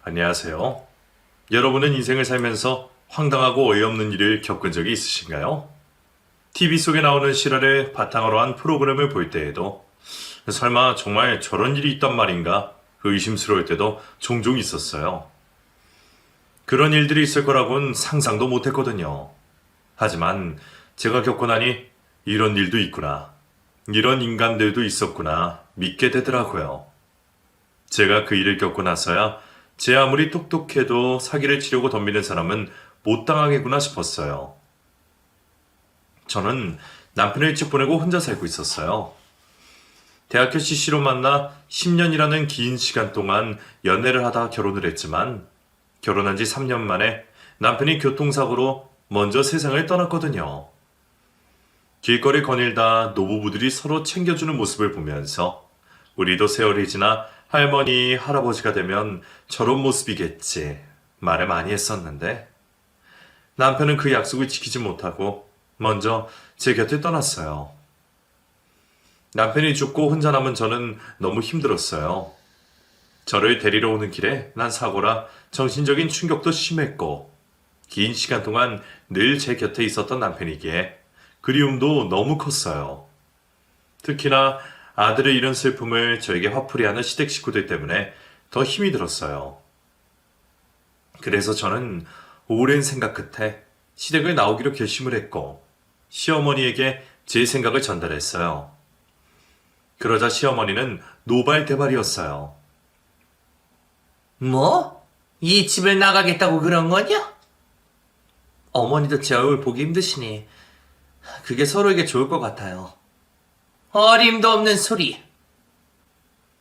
안녕하세요. 여러분은 인생을 살면서 황당하고 어이없는 일을 겪은 적이 있으신가요? TV 속에 나오는 실화를 바탕으로 한 프로그램을 볼 때에도 설마 정말 저런 일이 있단 말인가 의심스러울 때도 종종 있었어요. 그런 일들이 있을 거라고는 상상도 못했거든요. 하지만 제가 겪고 나니 이런 일도 있구나. 이런 인간들도 있었구나 믿게 되더라고요. 제가 그 일을 겪고 나서야 제 아무리 똑똑해도 사기를 치려고 덤비는 사람은 못 당하겠구나 싶었어요. 저는 남편을 일찍 보내고 혼자 살고 있었어요. 대학교 CC로 만나 10년이라는 긴 시간 동안 연애를 하다 결혼을 했지만 결혼한 지 3년 만에 남편이 교통사고로 먼저 세상을 떠났거든요. 길거리 거닐다 노부부들이 서로 챙겨주는 모습을 보면서 우리도 세월이 지나 할머니, 할아버지가 되면 저런 모습이겠지 말을 많이 했었는데 남편은 그 약속을 지키지 못하고 먼저 제 곁을 떠났어요. 남편이 죽고 혼자 남은 저는 너무 힘들었어요. 저를 데리러 오는 길에 난 사고라 정신적인 충격도 심했고 긴 시간 동안 늘 제 곁에 있었던 남편이기에 그리움도 너무 컸어요. 특히나 아들을 잃은 슬픔을 저에게 화풀이하는 시댁 식구들 때문에 더 힘이 들었어요. 그래서 저는 오랜 생각 끝에 시댁을 나오기로 결심을 했고 시어머니에게 제 생각을 전달했어요. 그러자 시어머니는 노발대발이었어요. 뭐? 이 집을 나가겠다고 그런 거냐? 어머니도 제 얼굴 보기 힘드시니 그게 서로에게 좋을 것 같아요. 어림도 없는 소리.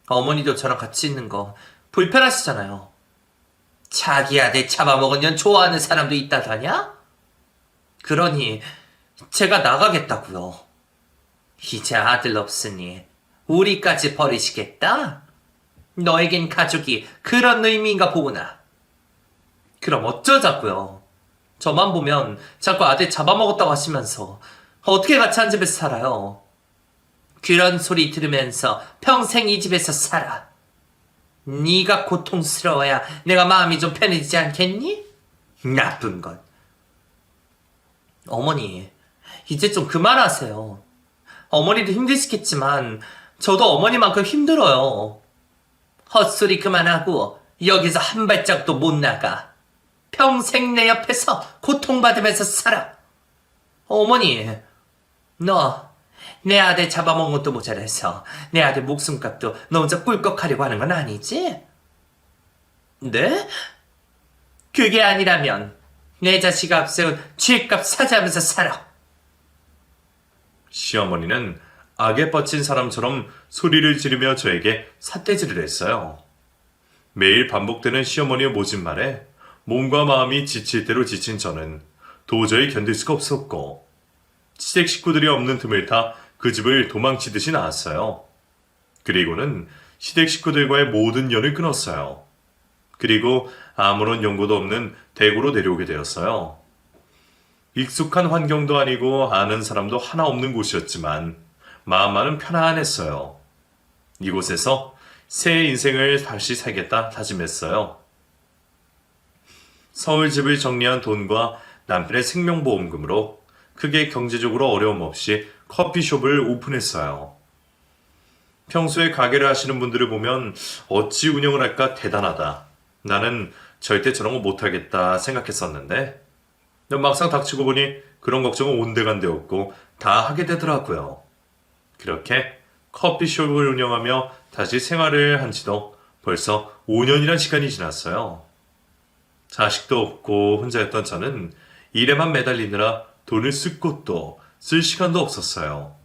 어머니도 저랑 같이 있는 거 불편하시잖아요. 자기 아들 잡아먹은 년 좋아하는 사람도 있다더냐? 그러니 제가 나가겠다고요. 이제 아들 없으니 우리까지 버리시겠다? 너에겐 가족이 그런 의미인가 보구나. 그럼 어쩌자고요. 저만 보면 자꾸 아들 잡아먹었다고 하시면서 어떻게 같이 한 집에서 살아요. 그런 소리 들으면서 평생 이 집에서 살아. 네가 고통스러워야 내가 마음이 좀 편해지지 않겠니? 나쁜 것. 어머니, 이제 좀 그만하세요. 어머니도 힘드시겠지만 저도 어머니만큼 힘들어요. 헛소리 그만하고 여기서 한 발짝도 못 나가. 평생 내 옆에서 고통받으면서 살아. 어머니, 너 내 아들 잡아먹은 것도 모자라서 내 아들 목숨값도 너 혼자 꿀꺽하려고 하는 건 아니지? 네? 그게 아니라면 내 자식 앞세운 쥐값 사죄하면서 살아. 시어머니는 악에 뻗친 사람처럼 소리를 지르며 저에게 삿대질을 했어요. 매일 반복되는 시어머니의 모진 말에 몸과 마음이 지칠 대로 지친 저는 도저히 견딜 수가 없었고 시댁 식구들이 없는 틈을 타 그 집을 도망치듯이 나왔어요. 그리고는 시댁 식구들과의 모든 연을 끊었어요. 그리고 아무런 연고도 없는 대구로 내려오게 되었어요. 익숙한 환경도 아니고 아는 사람도 하나 없는 곳이었지만 마음만은 편안했어요. 이곳에서 새 인생을 다시 살겠다 다짐했어요. 서울 집을 정리한 돈과 남편의 생명보험금으로 크게 경제적으로 어려움 없이 커피숍을 오픈했어요. 평소에 가게를 하시는 분들을 보면 어찌 운영을 할까 대단하다. 나는 절대 저런 거 못하겠다 생각했었는데 막상 닥치고 보니 그런 걱정은 온데간데 없고 다 하게 되더라고요. 그렇게 커피숍을 운영하며 다시 생활을 한 지도 벌써 5년이란 시간이 지났어요. 자식도 없고 혼자였던 저는 일에만 매달리느라 돈을 쓸 곳도 쓸 시간도 없었어요.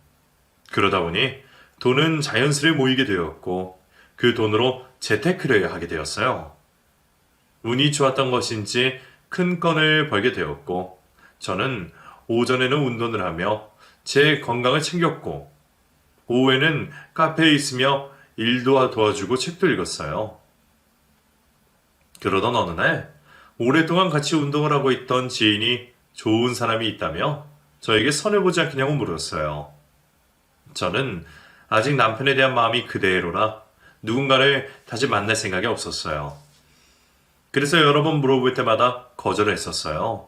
그러다 보니 돈은 자연스레 모이게 되었고 그 돈으로 재테크를 하게 되었어요. 운이 좋았던 것인지 큰 건을 벌게 되었고 저는 오전에는 운동을 하며 제 건강을 챙겼고 오후에는 카페에 있으며 일도 도와주고 책도 읽었어요. 그러던 어느 날 오랫동안 같이 운동을 하고 있던 지인이 좋은 사람이 있다며 저에게 선을 보지 않겠냐고 물었어요. 저는 아직 남편에 대한 마음이 그대로라 누군가를 다시 만날 생각이 없었어요. 그래서 여러 번 물어볼 때마다 거절했었어요.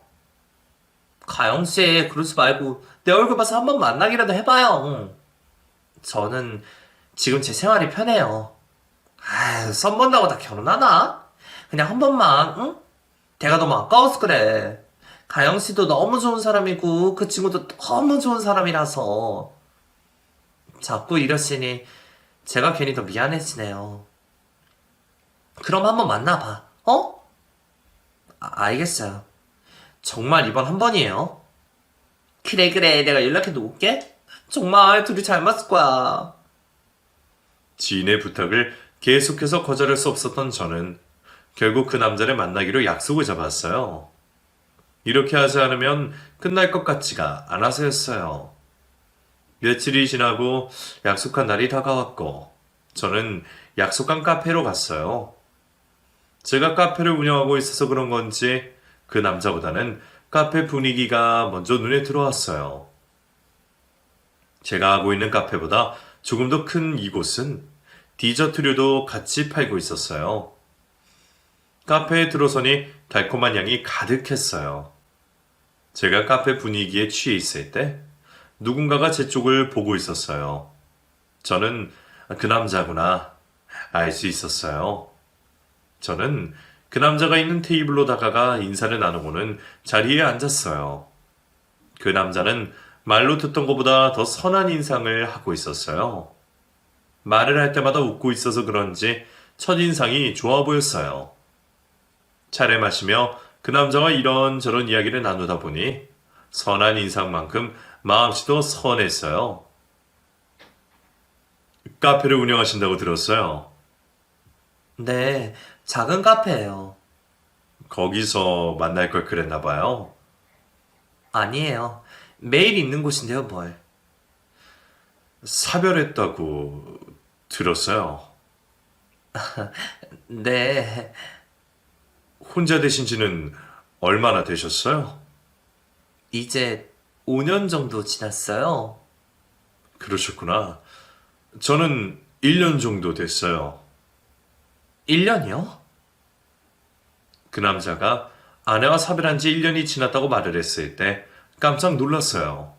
가영씨, 그러지 말고 내 얼굴 봐서 한 번 만나기라도 해봐요. 저는 지금 제 생활이 편해요. 아유, 썸 본다고 다 결혼하나? 그냥 한 번만, 응? 내가 너무 아까워서 그래. 가영씨도 너무 좋은 사람이고 그 친구도 너무 좋은 사람이라서 자꾸 이러시니 제가 괜히 더 미안해지네요. 그럼 한 번 만나봐. 어? 알겠어요. 정말 이번 한 번이에요. 그래, 그래. 내가 연락해 놓을게. 정말 둘이 잘 맞을 거야. 지인의 부탁을 계속해서 거절할 수 없었던 저는 결국 그 남자를 만나기로 약속을 잡았어요. 이렇게 하지 않으면 끝날 것 같지가 않아서였어요. 며칠이 지나고 약속한 날이 다가왔고 저는 약속한 카페로 갔어요. 제가 카페를 운영하고 있어서 그런 건지 그 남자보다는 카페 분위기가 먼저 눈에 들어왔어요. 제가 하고 있는 카페보다 조금 더 큰 이곳은 디저트류도 같이 팔고 있었어요. 카페에 들어서니 달콤한 향이 가득했어요. 제가 카페 분위기에 취해 있을 때 누군가가 제 쪽을 보고 있었어요. 저는 그 남자구나 알 수 있었어요. 저는 그 남자가 있는 테이블로 다가가 인사를 나누고는 자리에 앉았어요. 그 남자는 말로 듣던 것보다 더 선한 인상을 하고 있었어요. 말을 할 때마다 웃고 있어서 그런지 첫인상이 좋아 보였어요. 차를 마시며 그 남자와 이런저런 이야기를 나누다 보니 선한 인상만큼 마음씨도 선했어요. 카페를 운영하신다고 들었어요. 네, 작은 카페예요. 거기서 만날 걸 그랬나 봐요. 아니에요. 매일 있는 곳인데요, 뭘. 사별했다고 들었어요. 네, 혼자 되신 지는 얼마나 되셨어요? 이제 5년 정도 지났어요. 그러셨구나. 저는 1년 정도 됐어요. 1년이요? 그 남자가 아내와 사별한 지 1년이 지났다고 말을 했을 때 깜짝 놀랐어요.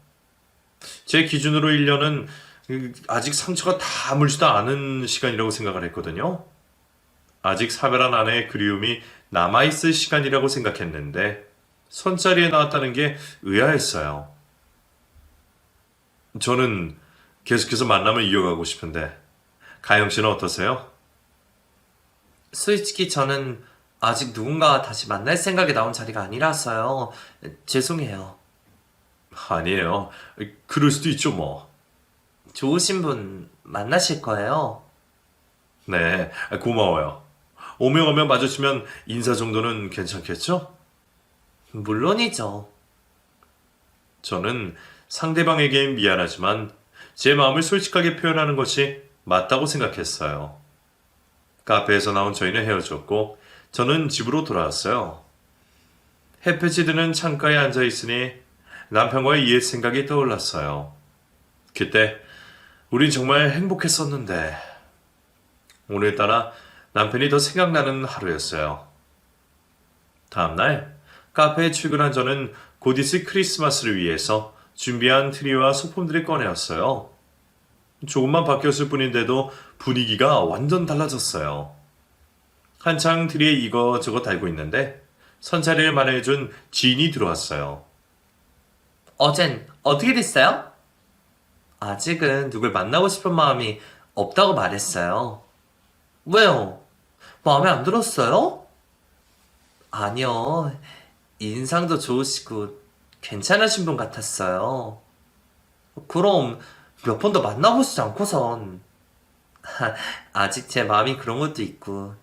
제 기준으로 1년은 아직 상처가 다 물지도 않은 시간이라고 생각을 했거든요. 아직 사별한 아내의 그리움이 남아있을 시간이라고 생각했는데 손자리에 나왔다는 게 의아했어요. 저는 계속해서 만남을 이어가고 싶은데 가영 씨는 어떠세요? 솔직히 저는 아직 누군가 다시 만날 생각이 나온 자리가 아니라서요. 죄송해요. 아니에요. 그럴 수도 있죠 뭐. 좋으신 분 만나실 거예요? 네, 고마워요. 오면 오면 마주치면 인사 정도는 괜찮겠죠? 물론이죠. 저는 상대방에게 미안하지만 제 마음을 솔직하게 표현하는 것이 맞다고 생각했어요. 카페에서 나온 저희는 헤어졌고 저는 집으로 돌아왔어요. 햇볕이 드는 창가에 앉아 있으니 남편과의 옛 생각이 떠올랐어요. 그때 우린 정말 행복했었는데 오늘따라 남편이 더 생각나는 하루였어요. 다음날 카페에 출근한 저는 곧 있을 크리스마스를 위해서 준비한 트리와 소품들을 꺼내었어요. 조금만 바뀌었을 뿐인데도 분위기가 완전 달라졌어요. 한창 트리에 이거저거 달고 있는데 선자리를 마련해준 지인이 들어왔어요. 어젠 어떻게 됐어요? 아직은 누굴 만나고 싶은 마음이 없다고 말했어요. 왜요? 마음에 안 들었어요? 아니요. 인상도 좋으시고 괜찮으신 분 같았어요. 그럼 몇 번 더 만나보시지 않고선. 아직 제 마음이 그런 것도 있고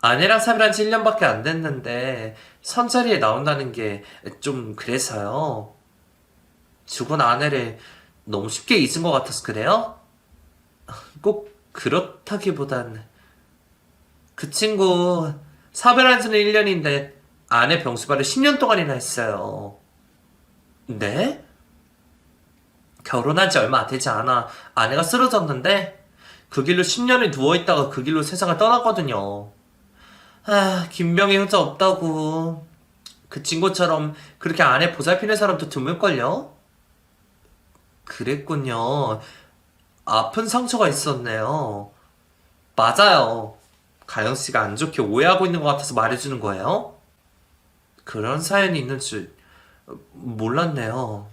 아내랑 사귀한 지 1년밖에 안 됐는데 선자리에 나온다는 게 좀 그래서요. 죽은 아내를 너무 쉽게 잊은 것 같아서 그래요? 꼭 그렇다기보단 그 친구 사별한 지는 1년인데 아내 병수발을 10년 동안이나 했어요. 네? 결혼한 지 얼마 되지 않아 아내가 쓰러졌는데 그 길로 10년을 누워있다가 그 길로 세상을 떠났거든요. 김병희 혼자 없다고. 그 친구처럼 그렇게 아내 보살피는 사람도 드물걸요? 그랬군요. 아픈 상처가 있었네요. 맞아요. 가영 씨가 안 좋게 오해하고 있는 것 같아서 말해주는 거예요? 그런 사연이 있는 줄 몰랐네요.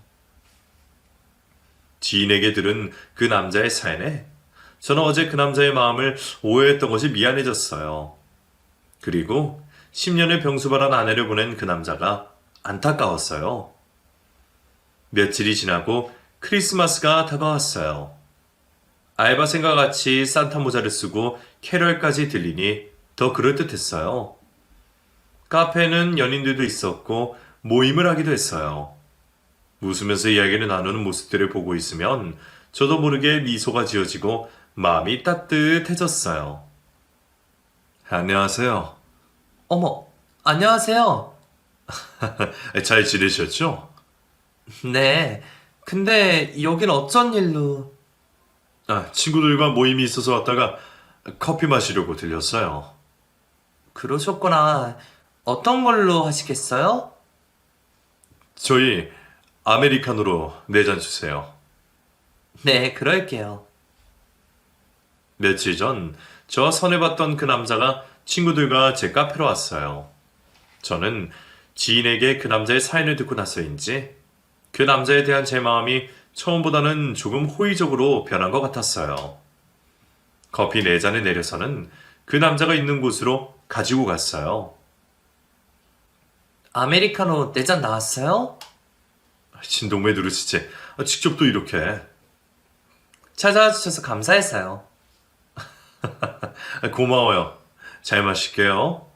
지인에게 들은 그 남자의 사연에 저는 어제 그 남자의 마음을 오해했던 것이 미안해졌어요. 그리고 10년의 병수발한 아내를 보낸 그 남자가 안타까웠어요. 며칠이 지나고 크리스마스가 다가왔어요. 알바생과 같이 산타 모자를 쓰고 캐럴까지 들리니 더 그럴듯했어요. 카페에는 연인들도 있었고 모임을 하기도 했어요. 웃으면서 이야기를 나누는 모습들을 보고 있으면 저도 모르게 미소가 지어지고 마음이 따뜻해졌어요. 안녕하세요. 어머, 안녕하세요. 잘 지내셨죠? 네. 근데 여긴 어쩐 일로? 친구들과 모임이 있어서 왔다가 커피 마시려고 들렸어요. 그러셨구나. 어떤 걸로 하시겠어요? 저희 아메리카노로 4잔 주세요. 네, 그럴게요. 며칠 전 저와 선해봤던 그 남자가 친구들과 제 카페로 왔어요. 저는 지인에게 그 남자의 사연을 듣고 나서인지 그 남자에 대한 제 마음이 처음보다는 조금 호의적으로 변한 것 같았어요. 커피 4잔을 내려서는 그 남자가 있는 곳으로 가지고 갔어요. 아메리카노 4잔 나왔어요? 진동매 누르시지. 직접 또 이렇게. 찾아와 주셔서 감사했어요. 고마워요. 잘 마실게요.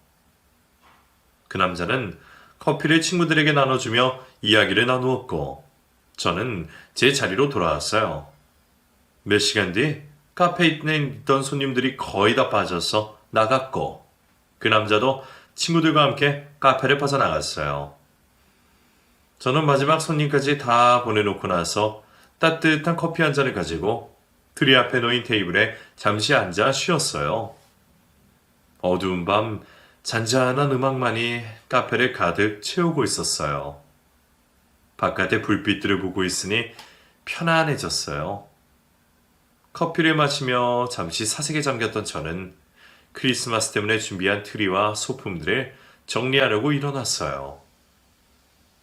그 남자는 커피를 친구들에게 나눠주며 이야기를 나누었고 저는 제 자리로 돌아왔어요. 몇 시간 뒤 카페에 있던 손님들이 거의 다 빠져서 나갔고 그 남자도 친구들과 함께 카페를 빠져나갔어요. 저는 마지막 손님까지 다 보내놓고 나서 따뜻한 커피 한 잔을 가지고 트리 앞에 놓인 테이블에 잠시 앉아 쉬었어요. 어두운 밤 잔잔한 음악만이 카페를 가득 채우고 있었어요. 바깥의 불빛들을 보고 있으니 편안해졌어요. 커피를 마시며 잠시 사색에 잠겼던 저는 크리스마스 때문에 준비한 트리와 소품들을 정리하려고 일어났어요.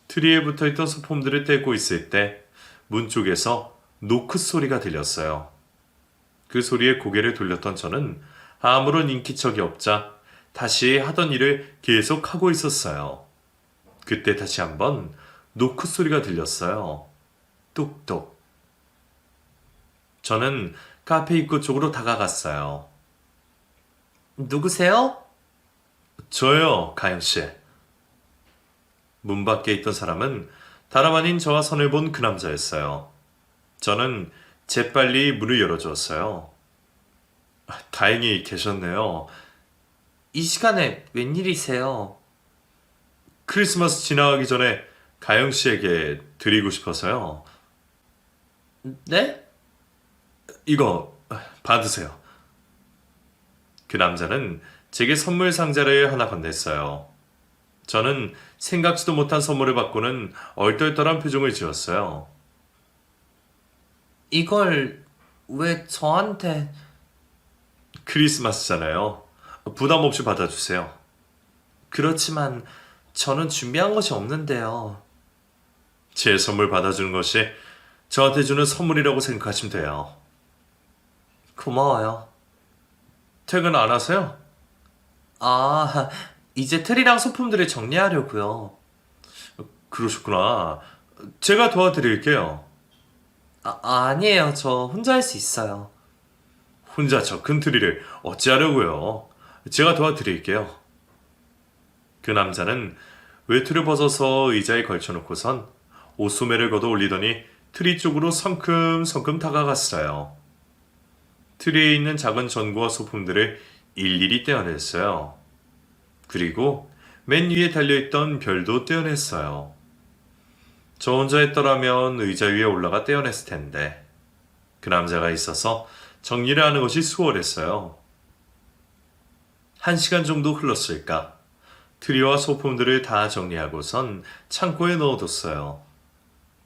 트리에 붙어있던 소품들을 떼고 있을 때 문 쪽에서 노크 소리가 들렸어요. 그 소리에 고개를 돌렸던 저는 아무런 인기척이 없자 다시 하던 일을 계속하고 있었어요. 그때 다시 한번 노크 소리가 들렸어요. 뚝뚝. 저는 카페 입구 쪽으로 다가갔어요. 누구세요? 저요, 가영씨. 문 밖에 있던 사람은 다름 아닌 저와 선을 본 그 남자였어요. 저는 재빨리 문을 열어주었어요. 다행히 계셨네요. 이 시간에 웬일이세요? 크리스마스 지나가기 전에 가영 씨에게 드리고 싶어서요. 네? 이거 받으세요. 그 남자는 제게 선물 상자를 하나 건넸어요. 저는 생각지도 못한 선물을 받고는 얼떨떨한 표정을 지었어요. 이걸 왜 저한테... 크리스마스잖아요. 부담 없이 받아주세요. 그렇지만 저는 준비한 것이 없는데요. 제 선물 받아주는 것이 저한테 주는 선물이라고 생각하시면 돼요. 고마워요. 퇴근 안 하세요? 이제 틀이랑 소품들을 정리하려고요. 그러셨구나. 제가 도와드릴게요. 아니에요. 저 혼자 할 수 있어요. 혼자 저 큰 트리를 어찌하려고요. 제가 도와드릴게요. 그 남자는 외투를 벗어서 의자에 걸쳐놓고선 옷소매를 걷어 올리더니 트리 쪽으로 성큼성큼 다가갔어요. 트리에 있는 작은 전구와 소품들을 일일이 떼어냈어요. 그리고 맨 위에 달려있던 별도 떼어냈어요. 저 혼자 했더라면 의자 위에 올라가 떼어냈을 텐데 그 남자가 있어서 정리를 하는 것이 수월했어요. 1시간 정도 흘렀을까. 트리와 소품들을 다 정리하고선 창고에 넣어뒀어요.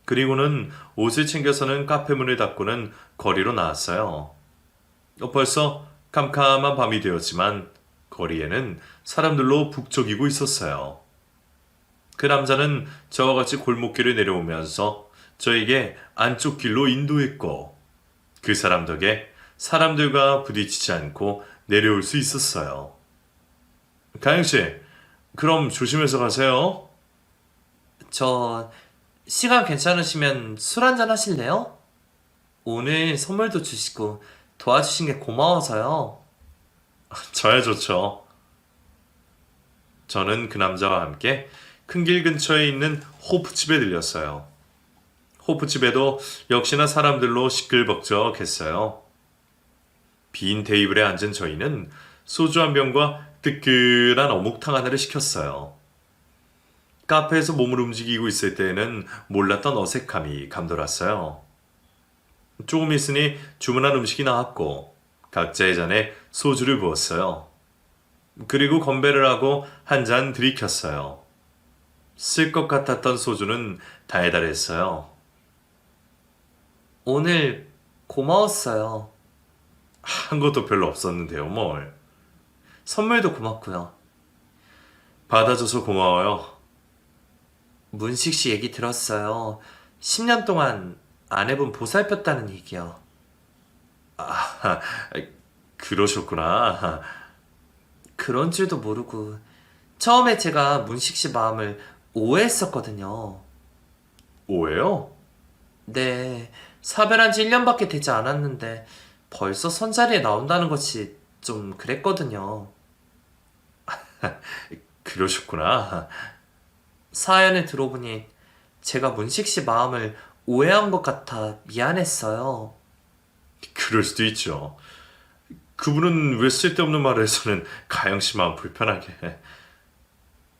그리고는 옷을 챙겨서는 카페 문을 닫고는 거리로 나왔어요. 벌써 캄캄한 밤이 되었지만 거리에는 사람들로 북적이고 있었어요. 그 남자는 저와 같이 골목길을 내려오면서 저에게 안쪽 길로 인도했고 그 사람 덕에 사람들과 부딪히지 않고 내려올 수 있었어요. 가영씨, 그럼 조심해서 가세요. 저 시간 괜찮으시면 술 한잔 하실래요? 오늘 선물도 주시고 도와주신 게 고마워서요. 저야 좋죠. 저는 그 남자와 함께 큰 길 근처에 있는 호프집에 들렸어요. 호프집에도 역시나 사람들로 시끌벅적했어요. 빈 테이블에 앉은 저희는 소주 한 병과 뜨끈한 어묵탕 하나를 시켰어요. 카페에서 몸을 움직이고 있을 때에는 몰랐던 어색함이 감돌았어요. 조금 있으니 주문한 음식이 나왔고 각자의 잔에 소주를 부었어요. 그리고 건배를 하고 한 잔 들이켰어요. 쓸 것 같았던 소주는 달달했어요. 오늘 고마웠어요. 한 것도 별로 없었는데요, 뭘. 선물도 고맙고요. 받아줘서 고마워요. 문식 씨 얘기 들었어요. 10년 동안 아내분 보살폈다는 얘기요. 아, 그러셨구나. 그런 줄도 모르고 처음에 제가 문식 씨 마음을 오해했었거든요. 오해요? 네, 사별한 지 1년밖에 되지 않았는데 벌써 선자리에 나온다는 것이 좀 그랬거든요. 그러셨구나. 사연을 들어보니 제가 문식 씨 마음을 오해한 것 같아 미안했어요. 그럴 수도 있죠. 그분은 왜 쓸데없는 말을 해서는 가영 씨 마음 불편하게.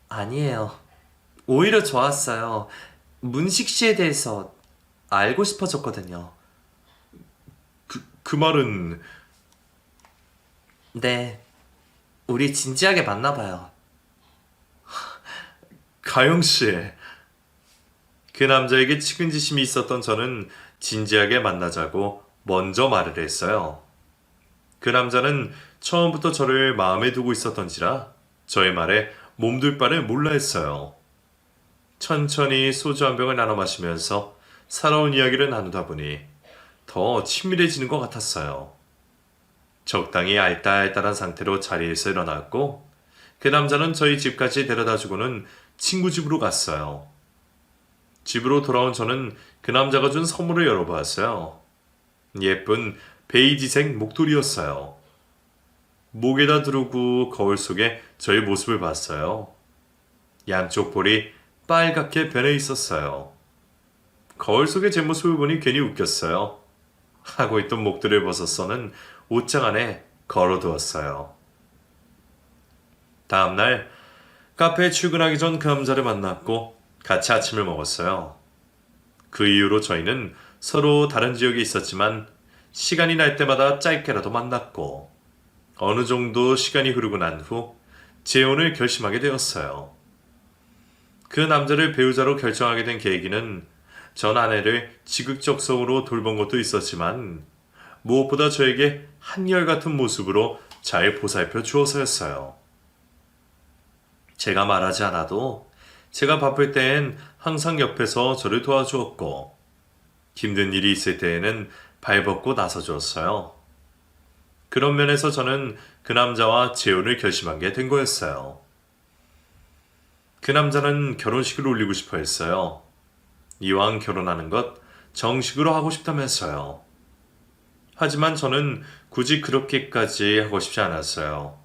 아니에요. 오히려 좋았어요. 문식 씨에 대해서 알고 싶어졌거든요. 그 말은 네, 우리 진지하게 만나봐요. 가영 씨. 그 남자에게 측은지심이 있었던 저는 진지하게 만나자고 먼저 말을 했어요. 그 남자는 처음부터 저를 마음에 두고 있었던지라 저의 말에 몸둘 바를 몰라 했어요. 천천히 소주 한 병을 나눠 마시면서 살아온 이야기를 나누다 보니 더 친밀해지는 것 같았어요. 적당히 알딸딸한 상태로 자리에서 일어났고 그 남자는 저희 집까지 데려다 주고는 친구 집으로 갔어요. 집으로 돌아온 저는 그 남자가 준 선물을 열어보았어요. 예쁜 베이지색 목도리였어요. 목에다 두르고 거울 속에 저의 모습을 봤어요. 양쪽 볼이 빨갛게 변해 있었어요. 거울 속에 제 모습을 보니 괜히 웃겼어요. 하고 있던 목도리를 벗어서는 옷장 안에 걸어두었어요. 다음날 카페에 출근하기 전 그 남자를 만났고 같이 아침을 먹었어요. 그 이후로 저희는 서로 다른 지역에 있었지만 시간이 날 때마다 짧게라도 만났고 어느 정도 시간이 흐르고 난 후 재혼을 결심하게 되었어요. 그 남자를 배우자로 결정하게 된 계기는 전 아내를 지극적성으로 돌본 것도 있었지만 무엇보다 저에게 한결같은 모습으로 잘 보살펴 주어서였어요. 제가 말하지 않아도 제가 바쁠 때엔 항상 옆에서 저를 도와주었고 힘든 일이 있을 때에는 발벗고 나서주었어요. 그런 면에서 저는 그 남자와 재혼을 결심한 게 된 거였어요. 그 남자는 결혼식을 올리고 싶어 했어요. 이왕 결혼하는 것 정식으로 하고 싶다면서요. 하지만 저는 굳이 그렇게까지 하고 싶지 않았어요.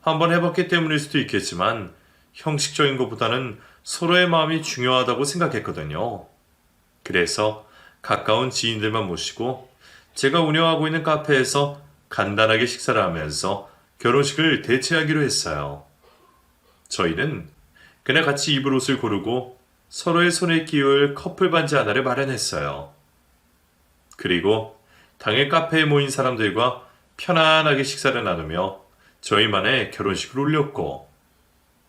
한번 해봤기 때문일 수도 있겠지만 형식적인 것보다는 서로의 마음이 중요하다고 생각했거든요. 그래서 가까운 지인들만 모시고 제가 운영하고 있는 카페에서 간단하게 식사를 하면서 결혼식을 대체하기로 했어요. 저희는 그날 같이 입을 옷을 고르고 서로의 손에 끼울 커플 반지 하나를 마련했어요. 그리고 당일 카페에 모인 사람들과 편안하게 식사를 나누며 저희만의 결혼식을 올렸고,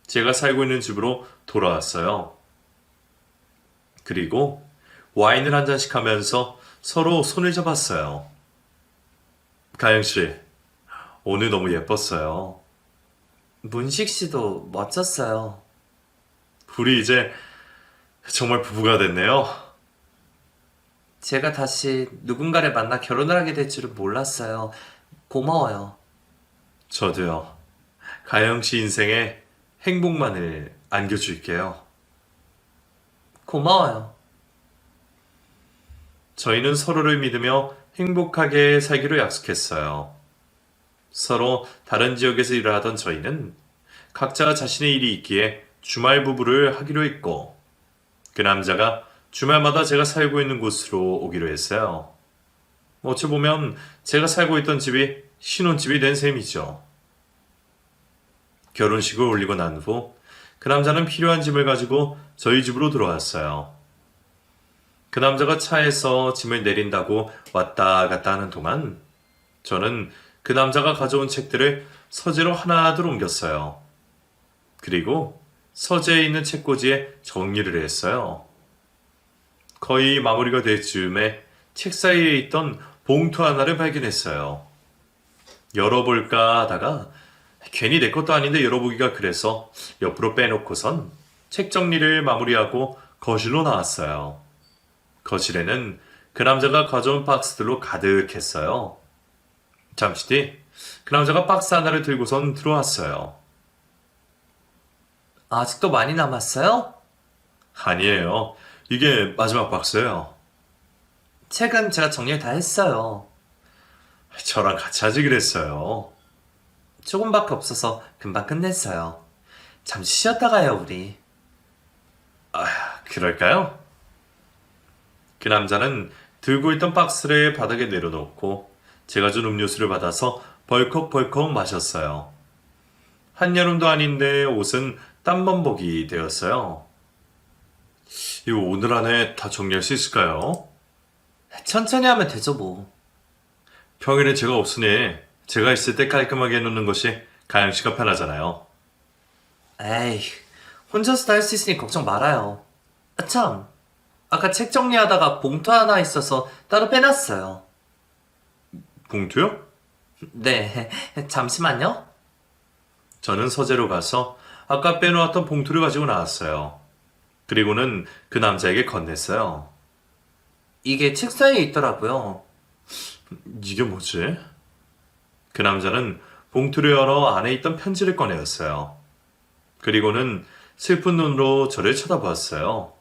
제가 살고 있는 집으로 돌아왔어요. 그리고 와인을 한 잔씩 하면서 서로 손을 잡았어요. 가영 씨, 오늘 너무 예뻤어요. 문식 씨도 멋졌어요. 우리 이제 정말 부부가 됐네요. 제가 다시 누군가를 만나 결혼을 하게 될 줄은 몰랐어요. 고마워요. 저도요. 가영 씨 인생에 행복만을 안겨줄게요. 고마워요. 저희는 서로를 믿으며 행복하게 살기로 약속했어요. 서로 다른 지역에서 일을 하던 저희는 각자 자신의 일이 있기에 주말 부부를 하기로 했고, 그 남자가 주말마다 제가 살고 있는 곳으로 오기로 했어요. 어찌 보면 제가 살고 있던 집이 신혼집이 된 셈이죠. 결혼식을 올리고 난 후 그 남자는 필요한 짐을 가지고 저희 집으로 들어왔어요. 그 남자가 차에서 짐을 내린다고 왔다 갔다 하는 동안 저는 그 남자가 가져온 책들을 서재로 하나둘 옮겼어요. 그리고 서재에 있는 책꽂이에 정리를 했어요. 거의 마무리가 될 즈음에 책 사이에 있던 봉투 하나를 발견했어요. 열어볼까 하다가 괜히 내 것도 아닌데 열어보기가 그래서 옆으로 빼놓고선 책 정리를 마무리하고 거실로 나왔어요. 거실에는 그 남자가 가져온 박스들로 가득했어요. 잠시 뒤 그 남자가 박스 하나를 들고선 들어왔어요. 아직도 많이 남았어요? 아니에요. 이게 마지막 박스예요. 책은 제가 정리를 다 했어요. 저랑 같이 하지 그랬어요. 조금밖에 없어서 금방 끝냈어요. 잠시 쉬었다 가요, 우리. 그럴까요? 그 남자는 들고 있던 박스를 바닥에 내려놓고 제가 준 음료수를 받아서 벌컥벌컥 마셨어요. 한여름도 아닌데 옷은 땀범벅이 되었어요. 이거 오늘 안에 다 정리할 수 있을까요? 천천히 하면 되죠, 뭐. 평일에 제가 없으니 제가 있을 때 깔끔하게 해놓는 것이 가영 씨가 편하잖아요. 에이, 혼자서 다 할 수 있으니 걱정 말아요. 아, 참. 아까 책 정리하다가 봉투 하나 있어서 따로 빼놨어요. 봉투요? 네, 잠시만요. 저는 서재로 가서 아까 빼놓았던 봉투를 가지고 나왔어요. 그리고는 그 남자에게 건넸어요. 이게 책 사이에 있더라고요. 이게 뭐지? 그 남자는 봉투를 열어 안에 있던 편지를 꺼내었어요. 그리고는 슬픈 눈으로 저를 쳐다보았어요.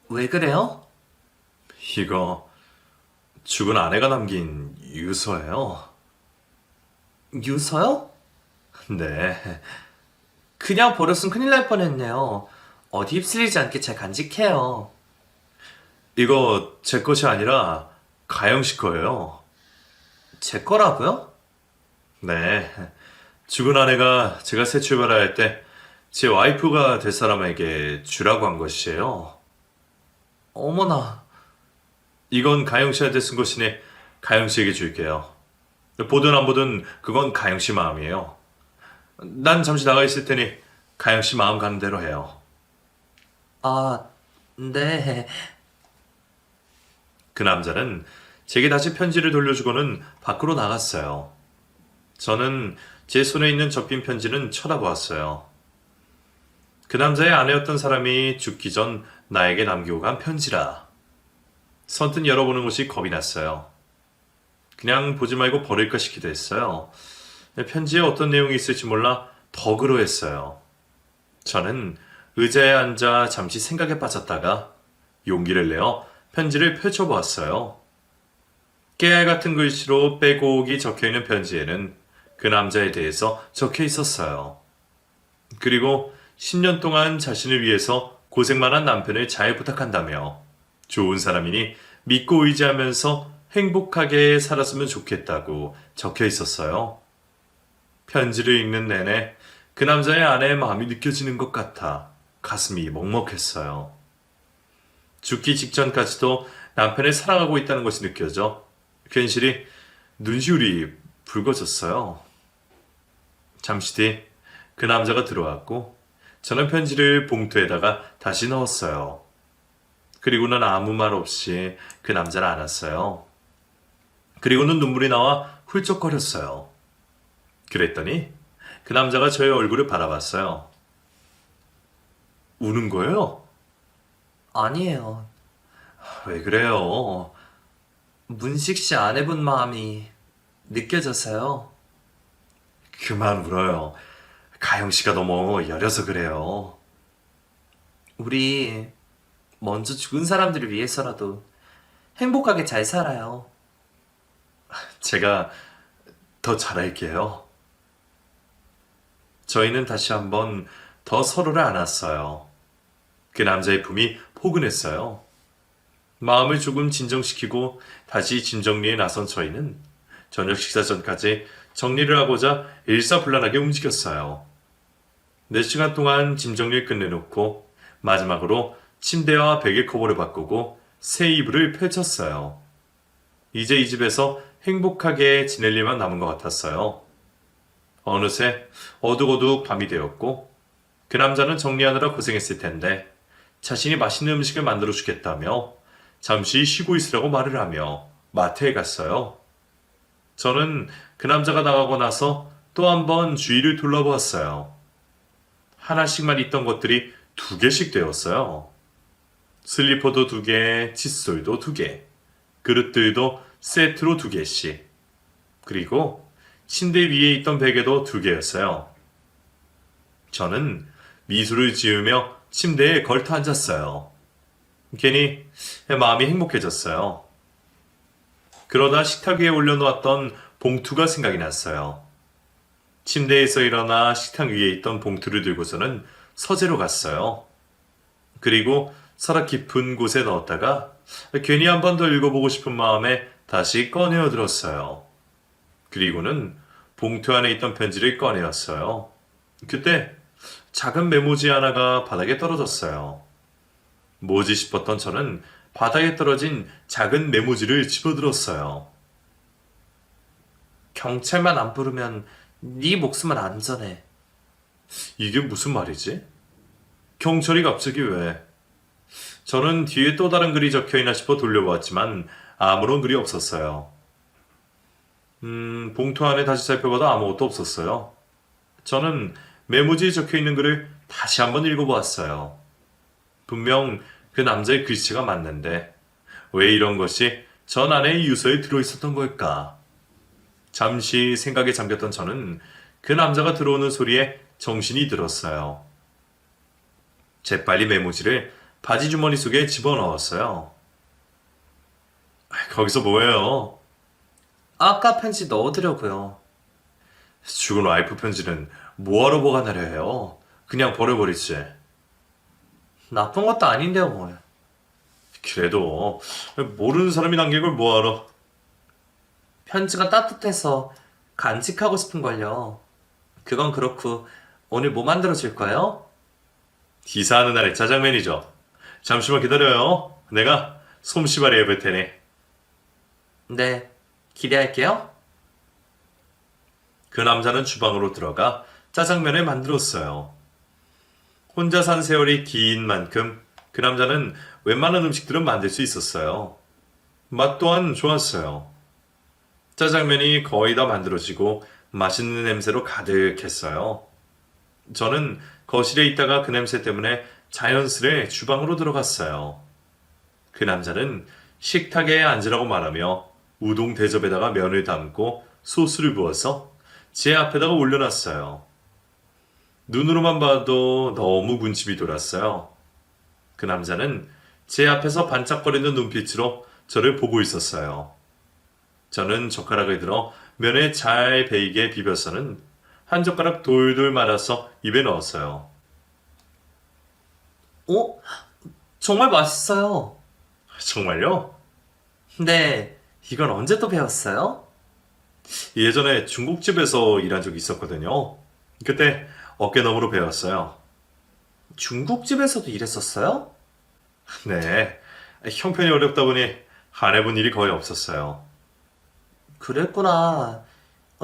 왜 그래요? 이거 죽은 아내가 남긴 유서예요. 유서요? 네, 그냥 버렸으면 큰일 날 뻔했네요. 어디 휩쓸리지 않게 잘 간직해요. 이거 제 것이 아니라 가영 씨 거예요. 제 거라고요? 네, 죽은 아내가 제가 새 출발할 때 제 와이프가 될 사람에게 주라고 한 것이에요. 어머나, 이건 가영 씨한테 쓴 것이니 가영 씨에게 줄게요. 보든 안 보든 그건 가영 씨 마음이에요. 난 잠시 나가 있을 테니 가영 씨 마음 가는 대로 해요. 아, 네. 그 남자는 제게 다시 편지를 돌려주고는 밖으로 나갔어요. 저는 제 손에 있는 접힌 편지는 쳐다보았어요. 그 남자의 아내였던 사람이 죽기 전 나에게 남기고 간 편지라. 선뜻 열어보는 것이 겁이 났어요. 그냥 보지 말고 버릴까 싶기도 했어요. 편지에 어떤 내용이 있을지 몰라 더 그러했어요. 저는 의자에 앉아 잠시 생각에 빠졌다가 용기를 내어 편지를 펼쳐보았어요. 깨알 같은 글씨로 빼곡이 적혀있는 편지에는 그 남자에 대해서 적혀 있었어요. 그리고 10년 동안 자신을 위해서 고생만 한 남편을 잘 부탁한다며 좋은 사람이니 믿고 의지하면서 행복하게 살았으면 좋겠다고 적혀 있었어요. 편지를 읽는 내내 그 남자의 아내의 마음이 느껴지는 것 같아 가슴이 먹먹했어요. 죽기 직전까지도 남편을 사랑하고 있다는 것이 느껴져 괜시리 눈시울이 붉어졌어요. 잠시 뒤 그 남자가 들어왔고 저는 편지를 봉투에다가 다시 넣었어요. 그리고는 아무 말 없이 그 남자를 안았어요. 그리고는 눈물이 나와 훌쩍거렸어요. 그랬더니 그 남자가 저의 얼굴을 바라봤어요. 우는 거예요? 아니에요. 왜 그래요? 문식 씨 아내분 마음이 느껴져서요. 그만 울어요. 가영 씨가 너무 여려서 그래요. 우리 먼저 죽은 사람들을 위해서라도 행복하게 잘 살아요. 제가 더 잘할게요. 저희는 다시 한번 더 서로를 안았어요. 그 남자의 품이 포근했어요. 마음을 조금 진정시키고 다시 짐 정리에 나선 저희는 저녁 식사 전까지 정리를 하고자 일사불란하게 움직였어요. 4시간 동안 짐 정리를 끝내놓고 마지막으로 침대와 베개 커버를 바꾸고 새 이불을 펼쳤어요. 이제 이 집에서 행복하게 지낼 일만 남은 것 같았어요. 어느새 어둑어둑 밤이 되었고 그 남자는 정리하느라 고생했을 텐데 자신이 맛있는 음식을 만들어 주겠다며 잠시 쉬고 있으라고 말을 하며 마트에 갔어요. 저는 그 남자가 나가고 나서 또 한 번 주위를 둘러보았어요. 하나씩만 있던 것들이 2개씩 되었어요. 슬리퍼도 2개, 칫솔도 2개, 그릇들도 세트로 2개씩. 그리고 침대 위에 있던 베개도 2개였어요. 저는 미소를 지으며 침대에 걸터 앉았어요. 괜히 마음이 행복해졌어요. 그러다 식탁 위에 올려놓았던 봉투가 생각이 났어요. 침대에서 일어나 식탁 위에 있던 봉투를 들고서는 서재로 갔어요. 그리고 서랍 깊은 곳에 넣었다가 괜히 한 번 더 읽어보고 싶은 마음에 다시 꺼내어 들었어요. 그리고는 봉투 안에 있던 편지를 꺼내었어요. 그때 작은 메모지 하나가 바닥에 떨어졌어요. 뭐지 싶었던 저는 바닥에 떨어진 작은 메모지를 집어들었어요. 경찰만 안 부르면 네 목숨은 안전해. 이게 무슨 말이지? 경찰이 갑자기 왜? 저는 뒤에 또 다른 글이 적혀있나 싶어 돌려보았지만 아무런 글이 없었어요. 봉투 안에 다시 살펴봐도 아무것도 없었어요. 저는 메모지에 적혀있는 글을 다시 한번 읽어보았어요. 분명 그 남자의 글씨가 맞는데 왜 이런 것이 전 안의 유서에 들어있었던 걸까? 잠시 생각에 잠겼던 저는 그 남자가 들어오는 소리에 정신이 들었어요. 재빨리 메모지를 바지 주머니 속에 집어넣었어요. 거기서 뭐해요? 아까 편지 넣어두려고요. 죽은 와이프 편지는 뭐하러 보관하려 해요? 그냥 버려버리지. 나쁜 것도 아닌데요, 뭘. 그래도 모르는 사람이 남긴 걸 뭐하러? 편지가 따뜻해서 간직하고 싶은걸요. 그건 그렇고 오늘 뭐 만들어줄 거예요? 기사하는 날의 짜장면이죠. 잠시만 기다려요. 내가 솜씨발이 해볼 테니. 네, 기대할게요. 그 남자는 주방으로 들어가 짜장면을 만들었어요. 혼자 산 세월이 긴 만큼 그 남자는 웬만한 음식들은 만들 수 있었어요. 맛 또한 좋았어요. 짜장면이 거의 다 만들어지고 맛있는 냄새로 가득했어요. 저는 거실에 있다가 그 냄새 때문에 자연스레 주방으로 들어갔어요. 그 남자는 식탁에 앉으라고 말하며 우동 대접에다가 면을 담고 소스를 부어서 제 앞에다가 올려놨어요. 눈으로만 봐도 너무 군침이 돌았어요. 그 남자는 제 앞에서 반짝거리는 눈빛으로 저를 보고 있었어요. 저는 젓가락을 들어 면에 잘 배이게 비벼서는 한 젓가락 돌돌 말아서 입에 넣었어요. 어? 정말 맛있어요. 정말요? 네, 이건 언제 또 배웠어요? 예전에 중국집에서 일한 적이 있었거든요. 그때 어깨너머로 배웠어요. 중국집에서도 일했었어요? 네, 형편이 어렵다 보니 안 해본 일이 거의 없었어요. 그랬구나.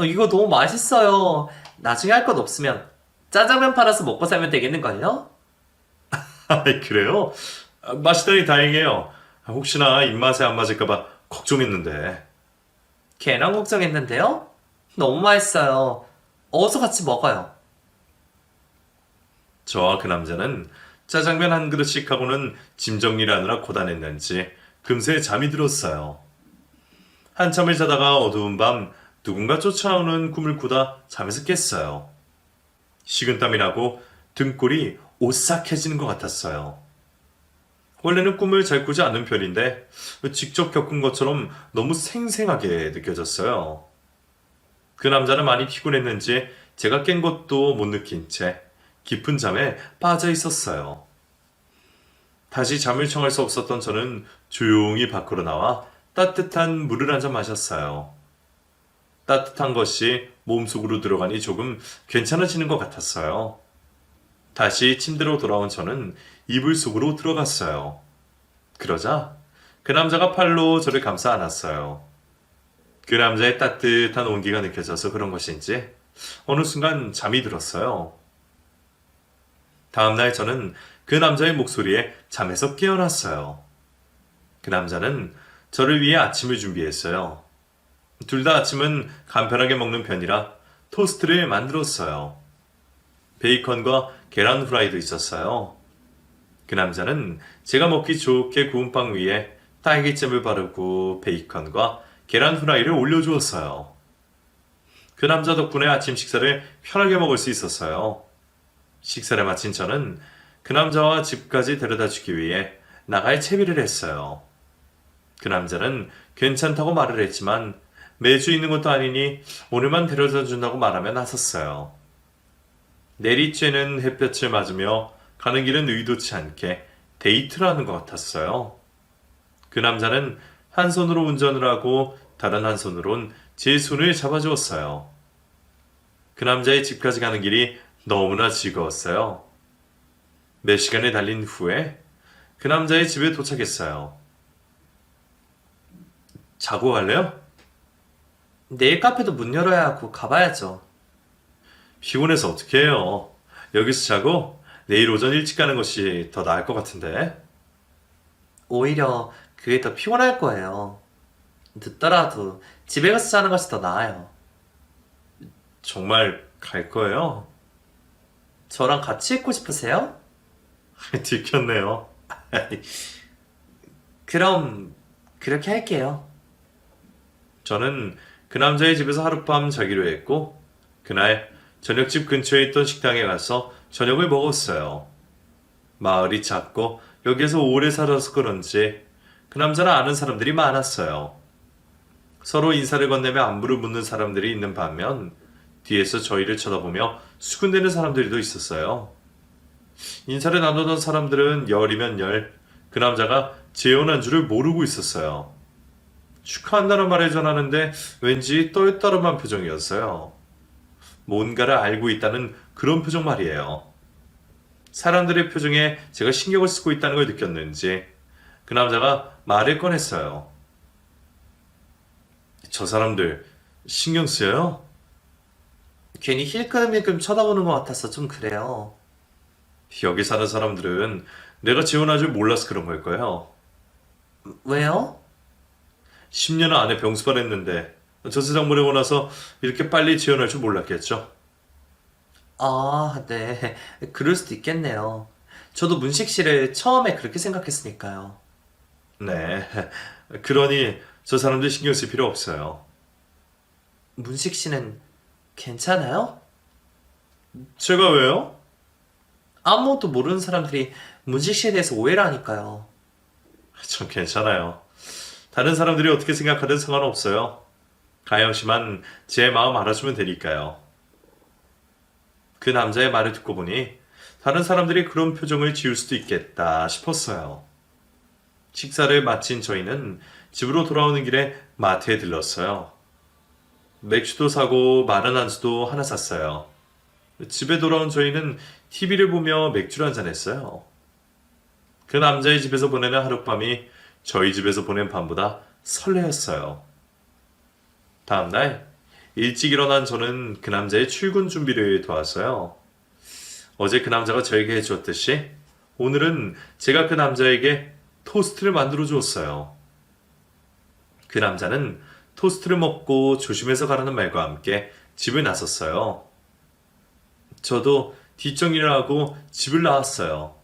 이거 너무 맛있어요. 나중에 할 것 없으면 짜장면 팔아서 먹고 살면 되겠는걸요? 그래요? 맛있다니 다행이에요. 혹시나 입맛에 안 맞을까봐 걱정했는데. 걔랑 걱정했는데요? 너무 맛있어요. 어서 같이 먹어요. 저와 그 남자는 짜장면 한 그릇씩 하고는 짐 정리를 하느라 고단했는지 금세 잠이 들었어요. 한참을 자다가 어두운 밤 누군가 쫓아오는 꿈을 꾸다 잠에서 깼어요. 식은땀이 나고 등골이 오싹해지는 것 같았어요. 원래는 꿈을 잘 꾸지 않는 편인데 직접 겪은 것처럼 너무 생생하게 느껴졌어요. 그 남자는 많이 피곤했는지 제가 깬 것도 못 느낀 채 깊은 잠에 빠져 있었어요. 다시 잠을 청할 수 없었던 저는 조용히 밖으로 나와 따뜻한 물을 한 잔 마셨어요. 따뜻한 것이 몸속으로 들어가니 조금 괜찮아지는 것 같았어요. 다시 침대로 돌아온 저는 이불 속으로 들어갔어요. 그러자 그 남자가 팔로 저를 감싸 안았어요. 그 남자의 따뜻한 온기가 느껴져서 그런 것인지 어느 순간 잠이 들었어요. 다음날 저는 그 남자의 목소리에 잠에서 깨어났어요. 그 남자는 저를 위해 아침을 준비했어요. 둘 다 아침은 간편하게 먹는 편이라 토스트를 만들었어요. 베이컨과 계란 후라이도 있었어요. 그 남자는 제가 먹기 좋게 구운 빵 위에 딸기잼을 바르고 베이컨과 계란 후라이를 올려주었어요. 그 남자 덕분에 아침 식사를 편하게 먹을 수 있었어요. 식사를 마친 저는 그 남자와 집까지 데려다 주기 위해 나갈 채비를 했어요. 그 남자는 괜찮다고 말을 했지만 매주 있는 것도 아니니 오늘만 데려다 준다고 말하며 나섰어요. 내리쬐는 햇볕을 맞으며 가는 길은 의도치 않게 데이트를 하는 것 같았어요. 그 남자는 한 손으로 운전을 하고 다른 한 손으론 제 손을 잡아주었어요. 그 남자의 집까지 가는 길이 너무나 즐거웠어요. 몇 시간을 달린 후에 그 남자의 집에 도착했어요. 자고 갈래요? 내일 카페도 문 열어야 하고 가봐야죠. 피곤해서 어떻게 해요? 여기서 자고 내일 오전 일찍 가는 것이 더 나을 것 같은데. 오히려 그게 더 피곤할 거예요. 늦더라도 집에 가서 자는 것이 더 나아요. 정말 갈 거예요? 저랑 같이 있고 싶으세요? 들켰네요. 그럼 그렇게 할게요. 저는 그 남자의 집에서 하룻밤 자기로 했고 그날 저녁집 근처에 있던 식당에 가서 저녁을 먹었어요. 마을이 작고 여기에서 오래 살아서 그런지 그 남자는 아는 사람들이 많았어요. 서로 인사를 건네며 안부를 묻는 사람들이 있는 반면 뒤에서 저희를 쳐다보며 수군대는 사람들도 있었어요. 인사를 나누던 사람들은 열이면 열, 그 남자가 재혼한 줄을 모르고 있었어요. 축하한다는 말을 전하는데 왠지 떨떠름한 표정이었어요. 뭔가를 알고 있다는 그런 표정 말이에요. 사람들의 표정에 제가 신경을 쓰고 있다는 걸 느꼈는지 그 남자가 말을 꺼냈어요. 저 사람들 신경 쓰여요? 괜히 힐끔힐끔 쳐다보는 것 같아서 좀 그래요. 여기 사는 사람들은 내가 재혼한 줄 몰라서 그런 걸 거예요. 왜요? 10년 안에 병수발 했는데 저 세상 보내고 나서 이렇게 빨리 재혼할 줄 몰랐겠죠. 아, 네. 그럴 수도 있겠네요. 저도 문식 씨를 처음에 그렇게 생각했으니까요. 네. 그러니 저 사람들 신경 쓸 필요 없어요. 문식 씨는 괜찮아요? 제가 왜요? 아무것도 모르는 사람들이 문식 씨에 대해서 오해를 하니까요. 전 괜찮아요. 다른 사람들이 어떻게 생각하든 상관없어요. 가영 씨만 제 마음 알아주면 되니까요. 그 남자의 말을 듣고 보니 다른 사람들이 그런 표정을 지을 수도 있겠다 싶었어요. 식사를 마친 저희는 집으로 돌아오는 길에 마트에 들렀어요. 맥주도 사고 마른 안주도 하나 샀어요. 집에 돌아온 저희는 TV를 보며 맥주를 한잔 했어요. 그 남자의 집에서 보내는 하룻밤이 저희 집에서 보낸 밤보다 설레었어요. 다음날 일찍 일어난 저는 그 남자의 출근 준비를 도왔어요. 어제 그 남자가 저에게 해주었듯이 오늘은 제가 그 남자에게 토스트를 만들어 주었어요. 그 남자는 토스트를 먹고 조심해서 가라는 말과 함께 집을 나섰어요. 저도 뒷정리를 하고 집을 나왔어요.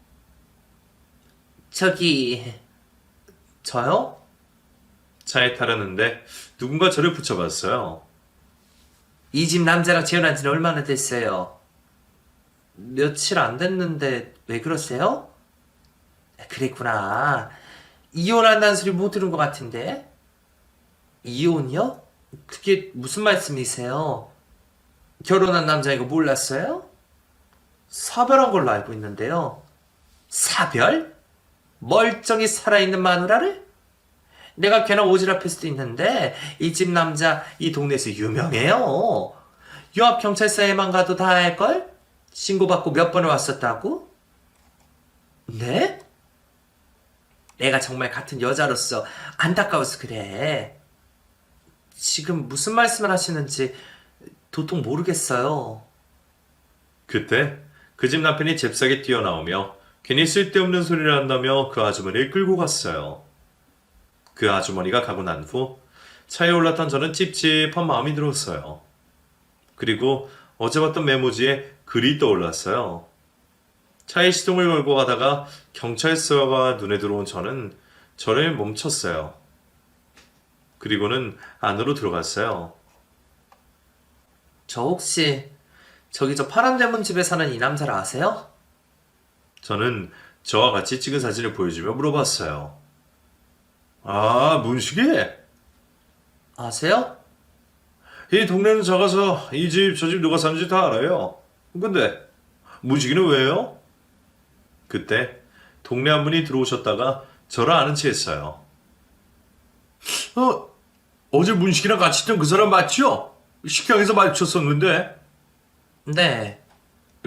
저요? 차에 타려는데 누군가 저를 붙잡았어요. 이 집 남자랑 재혼한 지는 얼마나 됐어요? 며칠 안 됐는데 왜 그러세요? 그랬구나. 이혼한다는 소리 못 들은 것 같은데. 이혼이요? 그게 무슨 말씀이세요? 결혼한 남자인 거 몰랐어요? 사별한 걸로 알고 있는데요. 사별? 멀쩡히 살아있는 마누라를? 내가 괜한 오지랖일 수도 있는데 이 집 남자 이 동네에서 유명해요. 요앞 경찰서에만 가도 다 알걸? 신고받고 몇 번을 왔었다고? 네? 내가 정말 같은 여자로서 안타까워서 그래. 지금 무슨 말씀을 하시는지 도통 모르겠어요. 그때 그 집 남편이 잽싸게 뛰어나오며 괜히 쓸데없는 소리를 한다며 그 아주머니를 끌고 갔어요. 그 아주머니가 가고 난 후 차에 올랐던 저는 찝찝한 마음이 들었어요. 그리고 어제 봤던 메모지에 글이 떠올랐어요. 차에 시동을 걸고 가다가 경찰서가 눈에 들어온 저는 저를 멈췄어요. 그리고는 안으로 들어갔어요. 저 혹시 저기 저 파란 대문 집에 사는 이 남자를 아세요? 저는 저와 같이 찍은 사진을 보여주며 물어봤어요. 아, 문식이? 아세요? 이 동네는 작아서 이 집, 저 집 누가 사는지 다 알아요. 근데 문식이는 왜요? 그때 동네 한 분이 들어오셨다가 저를 아는 체 했어요. 어제 문식이랑 같이 있던 그 사람 맞죠? 식당에서 마주쳤었는데. 네,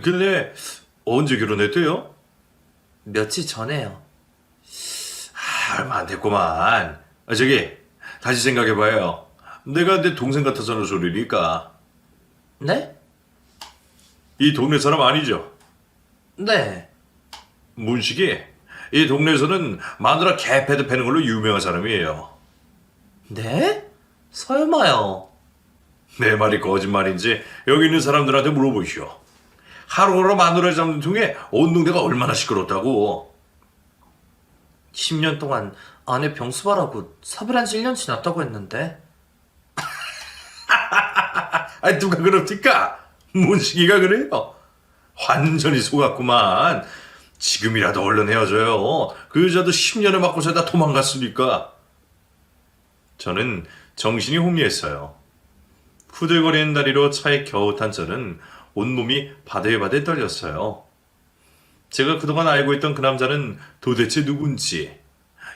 근데 언제 결혼했대요? 며칠 전에요. 얼마 안 됐구만. 저기 다시 생각해봐요. 내가 내 동생 같아서는 소리니까. 네? 이 동네 사람 아니죠? 네. 문식이 이 동네에서는 마누라 개패드 패는 걸로 유명한 사람이에요. 네? 설마요. 내 말이 거짓말인지 여기 있는 사람들한테 물어보시오. 하루하루 마누라 잡는 중에 온 동네가 얼마나 시끄럽다고. 10년 동안 아내 병수발하고 사별한 지 1년 지났다고 했는데. 아니 누가 그럽니까? 문식이가 그래요. 완전히 속았구만. 지금이라도 얼른 헤어져요. 그 여자도 10년을 맞고 살다 도망갔으니까. 저는 정신이 혼미했어요. 후들거리는 다리로 차에 겨우 탄 저는 온몸이 바들바들 떨렸어요. 제가 그동안 알고 있던 그 남자는 도대체 누군지,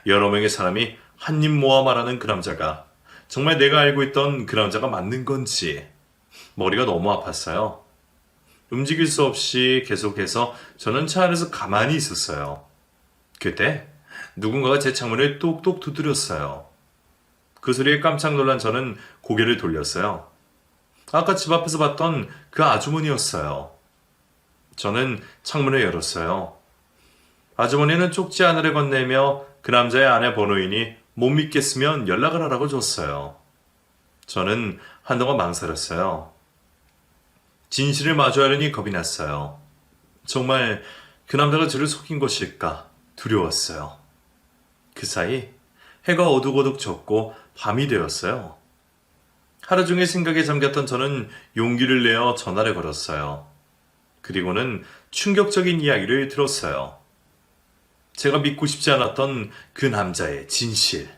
여러 명의 사람이 한입 모아 말하는 그 남자가 정말 내가 알고 있던 그 남자가 맞는 건지 머리가 너무 아팠어요. 움직일 수 없이 계속해서 저는 차 안에서 가만히 있었어요. 그때 누군가가 제 창문을 똑똑 두드렸어요. 그 소리에 깜짝 놀란 저는 고개를 돌렸어요. 아까 집 앞에서 봤던 그 아주머니였어요. 저는 창문을 열었어요. 아주머니는 쪽지 하나를 건네며 그 남자의 아내 번호인이 못 믿겠으면 연락을 하라고 줬어요. 저는 한동안 망설였어요. 진실을 마주하려니 겁이 났어요. 정말 그 남자가 저를 속인 것일까 두려웠어요. 그 사이 해가 어둑어둑 졌고 밤이 되었어요. 하루 종일 생각에 잠겼던 저는 용기를 내어 전화를 걸었어요. 그리고는 충격적인 이야기를 들었어요. 제가 믿고 싶지 않았던 그 남자의 진실.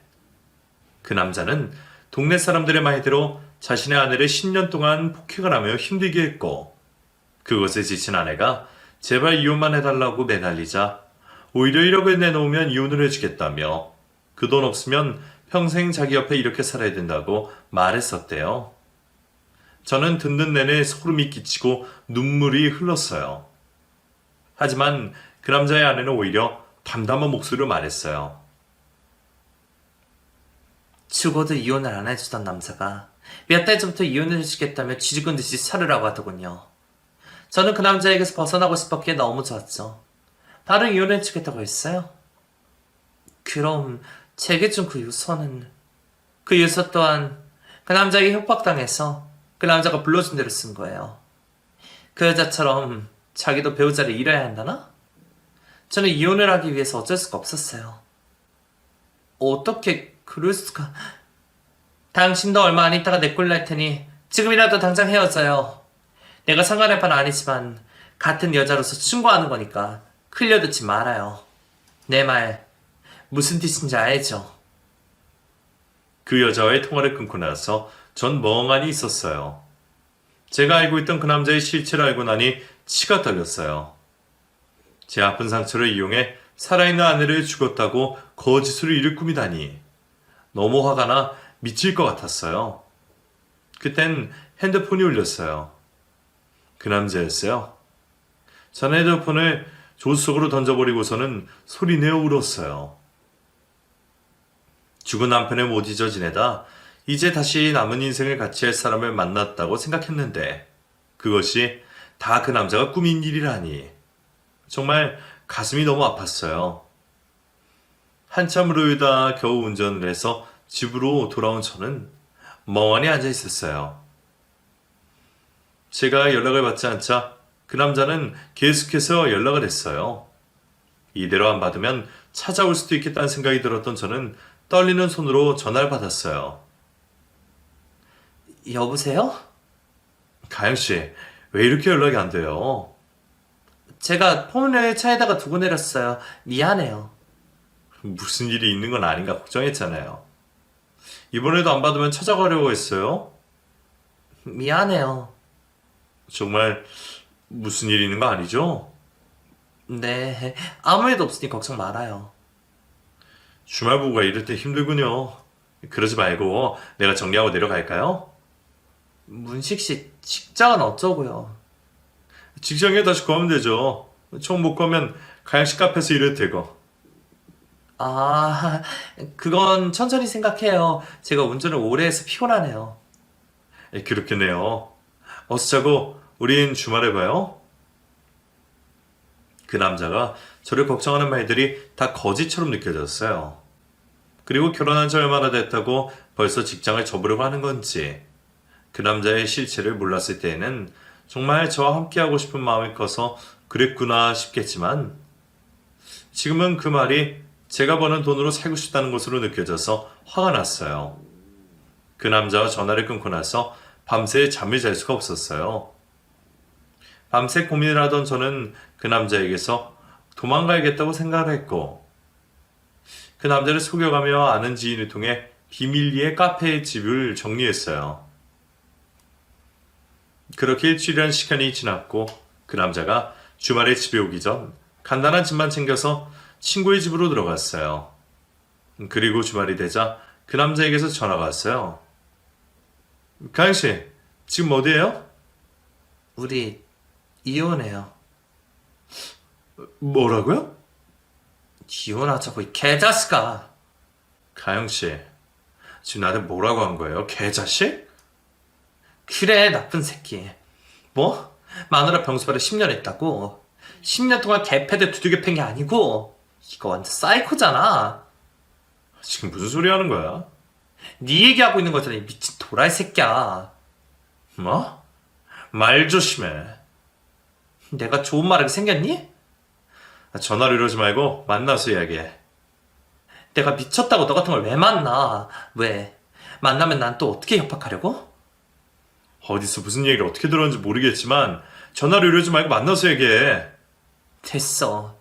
그 남자는 동네 사람들의 말대로 자신의 아내를 10년 동안 폭행을 하며 힘들게 했고, 그것에 지친 아내가 제발 이혼만 해달라고 매달리자 오히려 1억을 내놓으면 이혼을 해주겠다며 그 돈 없으면 평생 자기 옆에 이렇게 살아야 된다고 말했었대요. 저는 듣는 내내 소름이 끼치고 눈물이 흘렀어요. 하지만 그 남자의 아내는 오히려 담담한 목소리로 말했어요. 죽어도 이혼을 안 해주던 남자가 몇 달 전부터 이혼을 해주겠다며 쥐죽은 듯이 살으라고 하더군요. 저는 그 남자에게서 벗어나고 싶었기에 너무 좋았죠. 바로 이혼해주겠다고 했어요. 그럼 제게 준 그 유서는... 그 유서 또한 그 남자에게 협박당해서 그 남자가 불러준 대로 쓴 거예요. 그 여자처럼 자기도 배우자를 잃어야 한다나? 저는 이혼을 하기 위해서 어쩔 수가 없었어요. 어떻게 그럴 수가... 당신도 얼마 안 있다가 내 꼴 날 테니 지금이라도 당장 헤어져요. 내가 상관할 바는 아니지만 같은 여자로서 충고하는 거니까 흘려듣지 말아요. 내 말 무슨 뜻인지 알죠? 그 여자와의 통화를 끊고 나서 전 멍하니 있었어요. 제가 알고 있던 그 남자의 실체를 알고 나니 치가 떨렸어요. 제 아픈 상처를 이용해 살아있는 아내를 죽였다고 거짓으로 일을 꾸미다니 너무 화가 나 미칠 것 같았어요. 그땐 핸드폰이 울렸어요. 그 남자였어요. 전 핸드폰을 조수석으로 던져버리고서는 소리내어 울었어요. 죽은 남편에 못 잊어 지내다 이제 다시 남은 인생을 같이 할 사람을 만났다고 생각했는데 그것이 다 그 남자가 꾸민 일이라니 정말 가슴이 너무 아팠어요. 한참 후에다 겨우 운전을 해서 집으로 돌아온 저는 멍하니 앉아 있었어요. 제가 연락을 받지 않자 그 남자는 계속해서 연락을 했어요. 이대로 안 받으면 찾아올 수도 있겠다는 생각이 들었던 저는 떨리는 손으로 전화를 받았어요. 여보세요? 가영씨, 왜 이렇게 연락이 안 돼요? 제가 폰을 차에다가 두고 내렸어요. 미안해요. 무슨 일이 있는 건 아닌가 걱정했잖아요. 이번에도 안 받으면 찾아가려고 했어요? 미안해요. 정말 무슨 일이 있는 거 아니죠? 네, 아무 일도 없으니 걱정 말아요. 주말 부부가 이럴 때 힘들군요. 그러지 말고 내가 정리하고 내려갈까요? 문식 씨, 직장은 어쩌고요? 직장에 다시 구하면 되죠. 총 못 구하면 가양식 카페에서 일해도 되고. 아, 그건 천천히 생각해요. 제가 운전을 오래 해서 피곤하네요. 그렇겠네요. 어서 자고 우린 주말에 봐요. 그 남자가 저를 걱정하는 말들이 다 거짓처럼 느껴졌어요. 그리고 결혼한 지 얼마나 됐다고 벌써 직장을 접으려고 하는 건지 그 남자의 실체를 몰랐을 때에는 정말 저와 함께하고 싶은 마음이 커서 그랬구나 싶겠지만 지금은 그 말이 제가 버는 돈으로 살고 싶다는 것으로 느껴져서 화가 났어요. 그 남자와 전화를 끊고 나서 밤새 잠을 잘 수가 없었어요. 밤새 고민을 하던 저는 그 남자에게서 도망가야겠다고 생각을 했고 그 남자를 속여가며 아는 지인을 통해 비밀리에 카페의 집을 정리했어요. 그렇게 일주일이라는 시간이 지났고 그 남자가 주말에 집에 오기 전 간단한 짐만 챙겨서 친구의 집으로 들어갔어요. 그리고 주말이 되자 그 남자에게서 전화가 왔어요. 가영씨, 지금 어디에요? 우리 이혼해요. 뭐라고요? 이혼하자고, 이 개자식아. 가영씨, 지금 나한테 뭐라고 한 거예요? 개자식? 그래, 나쁜 새끼. 뭐? 마누라 병수발에 10년 했다고? 10년 동안 개패들 두들겨 팬 게 아니고 이거 완전 사이코잖아. 지금 무슨 소리 하는 거야? 네 얘기하고 있는 거잖아, 이 미친 도라이 새끼야. 뭐? 말 조심해. 내가 좋은 말하게 생겼니? 전화로 이러지 말고 만나서 이야기해. 내가 미쳤다고 너 같은 걸 왜 만나? 왜? 만나면 난 또 어떻게 협박하려고? 어디서 무슨 얘기를 어떻게 들었는지 모르겠지만 전화로 이러지 말고 만나서 얘기해. 됐어.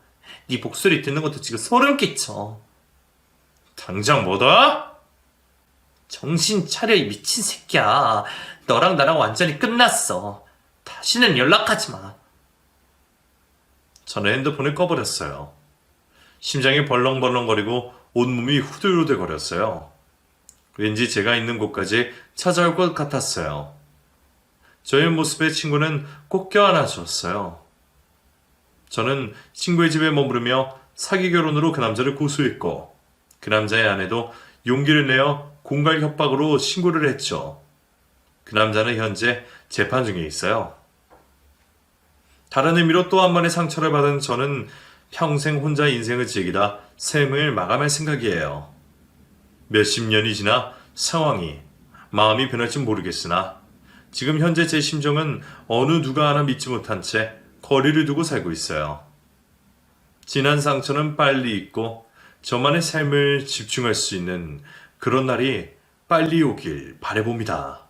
네 목소리 듣는 것도 지금 소름 끼쳐. 당장 뭐다? 정신 차려, 이 미친 새끼야. 너랑 나랑 완전히 끝났어. 다시는 연락하지 마. 저는 핸드폰을 꺼버렸어요. 심장이 벌렁벌렁거리고 온몸이 후들후들거렸어요. 왠지 제가 있는 곳까지 찾아올 것 같았어요. 저의 모습에 친구는 꼭 껴안아 주었어요. 저는 친구의 집에 머무르며 사기 결혼으로 그 남자를 고소했고 그 남자의 아내도 용기를 내어 공갈 협박으로 신고를 했죠. 그 남자는 현재 재판 중에 있어요. 다른 의미로 또 한 번의 상처를 받은 저는 평생 혼자 인생을 즐기다 삶을 마감할 생각이에요. 몇십 년이 지나 상황이, 마음이 변할지 모르겠으나 지금 현재 제 심정은 어느 누가 하나 믿지 못한 채 거리를 두고 살고 있어요. 지난 상처는 빨리 잊고 저만의 삶을 집중할 수 있는 그런 날이 빨리 오길 바라봅니다.